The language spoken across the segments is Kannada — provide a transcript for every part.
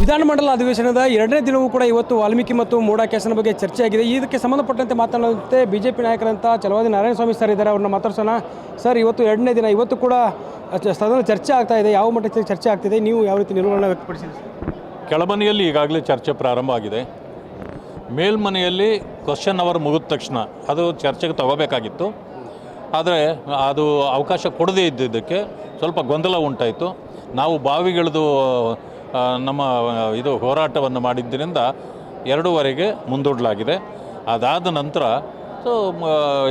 ವಿಧಾನಮಂಡಲ ಅಧಿವೇಶನದ ಎರಡನೇ ದಿನವೂ ಕೂಡ ಇವತ್ತು ವಾಲ್ಮೀಕಿ ಮತ್ತು ಮೋಡಾ ಕೇಸಿನ ಬಗ್ಗೆ ಚರ್ಚೆ ಆಗಿದೆ. ಇದಕ್ಕೆ ಸಂಬಂಧಪಟ್ಟಂತೆ ಮಾತನಾಡುವಂತೆ ಬಿಜೆಪಿ ನಾಯಕರಂತ ಛಲವಾದಿ ನಾರಾಯಣಸ್ವಾಮಿ ಸರ್ ಇದ್ದಾರೆ, ಅವ್ರನ್ನ ಮಾತಾಡ್ಸೋಣ. ಸರ್, ಇವತ್ತು ಎರಡನೇ ದಿನ, ಇವತ್ತು ಕೂಡ ಸದನ ಚರ್ಚೆ ಆಗ್ತಾ ಇದೆ. ಯಾವ ಮಟ್ಟಕ್ಕೆ ಚರ್ಚೆ ಆಗ್ತಿದೆ, ನೀವು ಯಾವ ರೀತಿ ನಿಲುವನ್ನು ವ್ಯಕ್ತಪಡಿಸಿದೆ? ಕೆಳಮನೆಯಲ್ಲಿ ಈಗಾಗಲೇ ಚರ್ಚೆ ಪ್ರಾರಂಭ ಆಗಿದೆ. ಮೇಲ್ಮನೆಯಲ್ಲಿ ಕ್ವಶನ್ ಅವರ್ ಮುಗಿದ ತಕ್ಷಣ ಅದು ಚರ್ಚೆಗೆ ತಗೋಬೇಕಾಗಿತ್ತು. ಆದರೆ ಅದು ಅವಕಾಶ ಕೊಡದೇ ಇದ್ದಿದ್ದಕ್ಕೆ ಸ್ವಲ್ಪ ಗೊಂದಲ ಉಂಟಾಯಿತು. ನಾವು ಬಾವಿಗಿಳಿದು ನಮ್ಮ ಹೋರಾಟವನ್ನು ಮಾಡಿದ್ದರಿಂದ 2:30ಗೆ ಮುಂದೂಡಲಾಗಿದೆ. ಅದಾದ ನಂತರ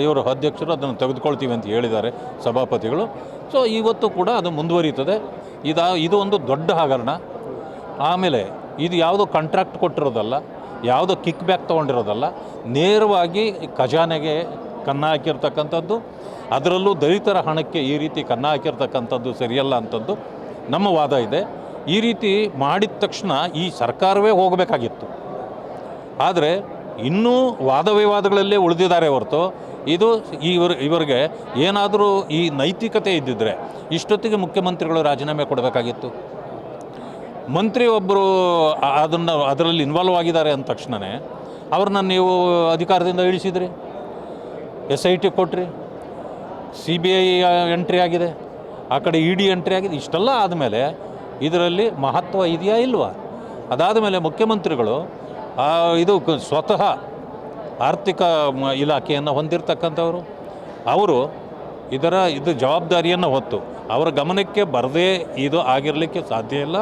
ಇವರು ಅಧ್ಯಕ್ಷರು ಅದನ್ನು ತೆಗೆದುಕೊಳ್ತೀವಿ ಅಂತ ಹೇಳಿದ್ದಾರೆ ಸಭಾಪತಿಗಳು. ಇವತ್ತು ಕೂಡ ಅದು ಮುಂದುವರಿಯುತ್ತದೆ. ಇದು ಒಂದು ದೊಡ್ಡ ಹಗರಣ. ಆಮೇಲೆ ಇದು ಯಾವುದೋ ಕಾಂಟ್ರಾಕ್ಟ್ ಕೊಟ್ಟಿರೋದಲ್ಲ, ಯಾವುದೋ ಕಿಕ್ ಬ್ಯಾಕ್ ತೊಗೊಂಡಿರೋದಲ್ಲ, ನೇರವಾಗಿ ಖಜಾನೆಗೆ ಕನ್ನ ಹಾಕಿರ್ತಕ್ಕಂಥದ್ದು. ಅದರಲ್ಲೂ ದಲಿತರ ಹಣಕ್ಕೆ ಈ ರೀತಿ ಕನ್ನ ಹಾಕಿರ್ತಕ್ಕಂಥದ್ದು ಸರಿಯಲ್ಲ ಅಂತದ್ದು ನಮ್ಮ ವಾದ ಇದೆ. ಈ ರೀತಿ ಮಾಡಿದ ತಕ್ಷಣ ಈ ಸರ್ಕಾರವೇ ಹೋಗಬೇಕಾಗಿತ್ತು. ಆದರೆ ಇನ್ನೂ ವಾದ ವಿವಾದಗಳಲ್ಲೇ ಉಳಿದಿದ್ದಾರೆ ಹೊರತು ಇದು ಇವರಿಗೆ ಏನಾದರೂ ಈ ನೈತಿಕತೆ ಇದ್ದಿದ್ದರೆ ಇಷ್ಟೊತ್ತಿಗೆ ಮುಖ್ಯಮಂತ್ರಿಗಳು ರಾಜೀನಾಮೆ ಕೊಡಬೇಕಾಗಿತ್ತು. ಮಂತ್ರಿ ಒಬ್ಬರು ಅದರಲ್ಲಿ ಇನ್ವಾಲ್ವ್ ಆಗಿದ್ದಾರೆ ಅಂದ ತಕ್ಷಣವೇ ಅವ್ರನ್ನ ನೀವು ಅಧಿಕಾರದಿಂದ ಇಳಿಸಿದ್ರಿ, SIT ಕೊಟ್ರಿ, CBI ಎಂಟ್ರಿ ಆಗಿದೆ, ಆ ಕಡೆ ED ಎಂಟ್ರಿ ಆಗಿದೆ. ಇಷ್ಟೆಲ್ಲ ಆದಮೇಲೆ ಇದರಲ್ಲಿ ಮಹತ್ವ ಇದೆಯಾ ಇಲ್ವಾ? ಅದಾದ ಮೇಲೆ ಮುಖ್ಯಮಂತ್ರಿಗಳು ಸ್ವತಃ ಆರ್ಥಿಕ ಇಲಾಖೆಯನ್ನು ಹೊಂದಿರತಕ್ಕಂಥವರು, ಅವರು ಇದು ಜವಾಬ್ದಾರಿಯನ್ನು ಹೊತ್ತು ಅವರ ಗಮನಕ್ಕೆ ಬರದೇ ಇದು ಆಗಿರಲಿಕ್ಕೆ ಸಾಧ್ಯ ಇಲ್ಲ.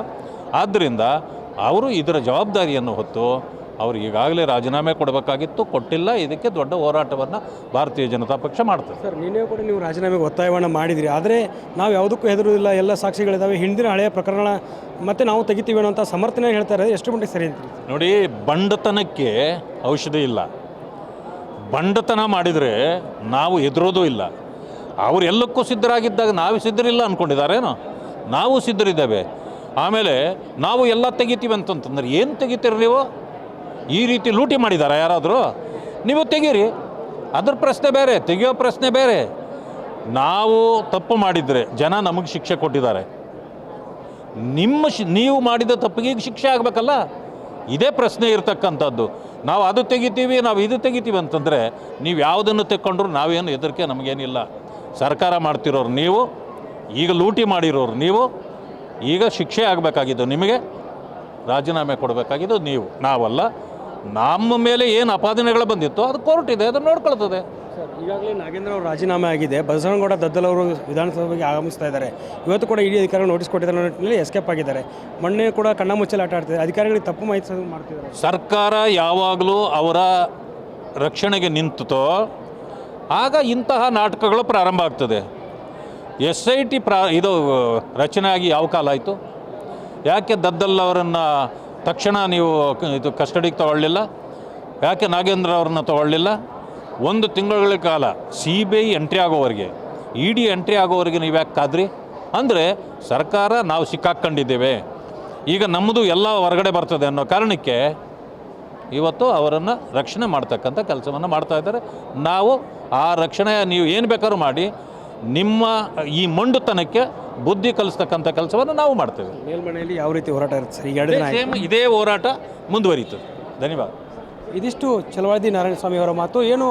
ಆದ್ದರಿಂದ ಅವರು ಇದರ ಜವಾಬ್ದಾರಿಯನ್ನು ಹೊತ್ತು ಅವರು ಈಗಾಗಲೇ ರಾಜೀನಾಮೆ ಕೊಡಬೇಕಾಗಿತ್ತು, ಕೊಟ್ಟಿಲ್ಲ. ಇದಕ್ಕೆ ದೊಡ್ಡ ಹೋರಾಟವನ್ನು ಭಾರತೀಯ ಜನತಾ ಪಕ್ಷ ಮಾಡ್ತದೆ. ಸರ್, ನಿನ್ನೆ ಕೂಡ ನೀವು ರಾಜೀನಾಮೆಗೆ ಒತ್ತಾಯವನ್ನು ಮಾಡಿದಿರಿ. ಆದರೆ ನಾವು ಯಾವುದಕ್ಕೂ ಹೆದರುವುದಿಲ್ಲ, ಎಲ್ಲ ಸಾಕ್ಷಿಗಳಿದ್ದಾವೆ, ಹಿಂದಿನ ಹಳೆಯ ಪ್ರಕರಣ ಮತ್ತೆ ನಾವು ತೆಗಿತೀವಿ ಅನ್ನೋಂಥ ಸಮರ್ಥನೆ ಹೇಳ್ತಾರೆ. ಎಷ್ಟು ಮಟ್ಟಿಗೆ ಸರಿ ಅಂತ ನೋಡಿ, ಬಂಡತನಕ್ಕೆ ಔಷಧಿ ಇಲ್ಲ. ಬಂಡತನ ಮಾಡಿದರೆ ನಾವು ಹೆದರೋದು ಇಲ್ಲ. ಅವರು ಎಲ್ಲಕ್ಕೂ ಸಿದ್ಧರಾಗಿದ್ದಾಗ ನಾವು ಸಿದ್ಧರಿಲ್ಲ ಅಂದ್ಕೊಂಡಿದ್ದಾರೇನೋ? ನಾವು ಸಿದ್ಧರಿದ್ದೇವೆ. ಆಮೇಲೆ ನಾವು ಎಲ್ಲ ತೆಗಿತೀವಿ ಅಂತಂತಂದ್ರೆ ಏನು ತೆಗಿತೀರಿ ನೀವು? ಈ ರೀತಿ ಲೂಟಿ ಮಾಡಿದ್ದಾರೆ ಯಾರಾದರೂ? ನೀವು ತೆಗೀರಿ, ಅದ್ರ ಪ್ರಶ್ನೆ ಬೇರೆ, ತೆಗಿಯೋ ಪ್ರಶ್ನೆ ಬೇರೆ. ನಾವು ತಪ್ಪು ಮಾಡಿದರೆ ಜನ ನಮಗೆ ಶಿಕ್ಷೆ ಕೊಟ್ಟಿದ್ದಾರೆ. ನೀವು ಮಾಡಿದ ತಪ್ಪಿಗೆ ಈಗ ಶಿಕ್ಷೆ ಆಗಬೇಕಲ್ಲ, ಇದೇ ಪ್ರಶ್ನೆ ಇರತಕ್ಕಂಥದ್ದು. ನಾವು ಅದು ತೆಗಿತೀವಿ, ನಾವು ಇದು ತೆಗಿತೀವಿ ಅಂತಂದರೆ ನೀವು ಯಾವುದನ್ನು ತೆಕ್ಕೊಂಡ್ರು ನಾವೇನು ಹೆದರಿಕೆ ನಮಗೇನಿಲ್ಲ. ಸರ್ಕಾರ ಮಾಡ್ತಿರೋರು ನೀವು, ಈಗ ಲೂಟಿ ಮಾಡಿರೋರು ನೀವು, ಈಗ ಶಿಕ್ಷೆ ಆಗಬೇಕಾಗಿದ್ದು ನಿಮಗೆ, ರಾಜೀನಾಮೆ ಕೊಡಬೇಕಾಗಿದ್ದು ನೀವು, ನಾವಲ್ಲ. ನಮ್ಮ ಮೇಲೆ ಏನು ಅಪಾದನೆಗಳು ಬಂದಿತ್ತು ಅದು ಕೋರ್ಟ್ ಇದೆ, ಅದನ್ನು ನೋಡ್ಕೊಳ್ತದೆ. ಸರ್, ಈಗಾಗಲೇ ನಾಗೇಂದ್ರ ಅವರು ರಾಜೀನಾಮೆ ಆಗಿದೆ. ಬಸವನಗೌಡ ದದ್ದಲ್ ಅವರು ವಿಧಾನಸಭೆಗೆ ಆಗಮಿಸ್ತಾ ಇದ್ದಾರೆ. ಇವತ್ತು ಕೂಡ ED ಅಧಿಕಾರಿಗಳು ನೋಟಿಸ್ ಕೊಟ್ಟಿದ್ದಾರೆ, ನಿಟ್ಟಿನಲ್ಲಿ ಎಸ್ಕೇಪ್ ಆಗಿದ್ದಾರೆ. ಮೊನ್ನೆ ಕೂಡ ಕಣ್ಣಾಮುಚ್ಚಲು ಆಟ ಆಡ್ತಿದ್ದಾರೆ, ಅಧಿಕಾರಿಗಳಿಗೆ ತಪ್ಪು ಮಾಹಿತಿ ಮಾಡ್ತಿದ್ದಾರೆ. ಸರ್ಕಾರ ಯಾವಾಗಲೂ ಅವರ ರಕ್ಷಣೆಗೆ ನಿಂತೋ ಆಗ ಇಂತಹ ನಾಟಕಗಳು ಪ್ರಾರಂಭ ಆಗ್ತದೆ. SIT ರಚನೆ ಆಗಿ ಯಾವ ಕಾಲ ಆಯಿತು? ಯಾಕೆ ದದ್ದಲ್ ಅವರನ್ನು ತಕ್ಷಣ ನೀವು ಕಸ್ಟಡಿಗೆ ತಗೊಳ್ಳಿಲ್ಲ? ಯಾಕೆ ನಾಗೇಂದ್ರ ಅವ್ರನ್ನ ತಗೊಳ್ಳಿಲ್ಲ? 1 ತಿಂಗಳ ಕಾಲ CBI ಎಂಟ್ರಿ ಆಗೋವರೆಗೆ, ED ಎಂಟ್ರಿ ಆಗೋವರೆಗೆ ನೀವು ಯಾಕೆ ಕಾದ್ರಿ? ಅಂದರೆ ಸರ್ಕಾರ ನಾವು ಸಿಕ್ಕಾಕ್ಕೊಂಡಿದ್ದೇವೆ, ಈಗ ನಮ್ಮದು ಎಲ್ಲ ಹೊರಗಡೆ ಬರ್ತದೆ ಅನ್ನೋ ಕಾರಣಕ್ಕೆ ಇವತ್ತು ಅವರನ್ನು ರಕ್ಷಣೆ ಮಾಡ್ತಕ್ಕಂಥ ಕೆಲಸವನ್ನು ಮಾಡ್ತಾಯಿದ್ದಾರೆ. ನಾವು ಆ ರಕ್ಷಣೆ, ನೀವು ಏನು ಬೇಕಾದ್ರೂ ಮಾಡಿ, ನಿಮ್ಮ ಈ ಮೊಂಡುತನಕ್ಕೆ ಬುದ್ಧಿ ಕಲಿಸ್ತಕ್ಕಂಥ ಕೆಲಸವನ್ನು ನಾವು ಮಾಡ್ತೇವೆ. ಮೇಲ್ಮನೆಯಲ್ಲಿ ಯಾವ ರೀತಿ ಹೋರಾಟ ಇರುತ್ತೆ ಸರ್? ಈಗ ಇದೇ ಹೋರಾಟ ಮುಂದುವರಿಯುತ್ತದೆ. ಧನ್ಯವಾದ. ಇದಿಷ್ಟು ಛಲವಾದಿ ನಾರಾಯಣಸ್ವಾಮಿ ಅವರ ಮಾತು. ಏನು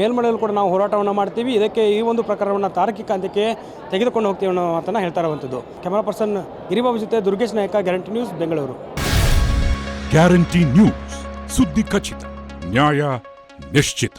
ಮೇಲ್ಮನೆಯಲ್ಲಿ ಕೂಡ ನಾವು ಹೋರಾಟವನ್ನು ಮಾಡ್ತೀವಿ, ಇದಕ್ಕೆ ಈ ಒಂದು ಪ್ರಕರಣವನ್ನು ತಾರ್ಕಿಕ ಹಂತಕ್ಕೆ ತೆಗೆದುಕೊಂಡು ಹೋಗ್ತೀವಿ ಅನ್ನೋ ಮಾತನ್ನು ಹೇಳ್ತಾ ಇರುವಂಥದ್ದು. ಕ್ಯಾಮರಾ ಪರ್ಸನ್ ಗಿರಿಬಾಬು ಜೊತೆ ದುರ್ಗೇಶ್ ನಾಯಕ, guarantee news, Bengaluru. Guarantee news, ಸುದ್ದಿ ಖಚಿತ, ನ್ಯಾಯ ನಿಶ್ಚಿತ.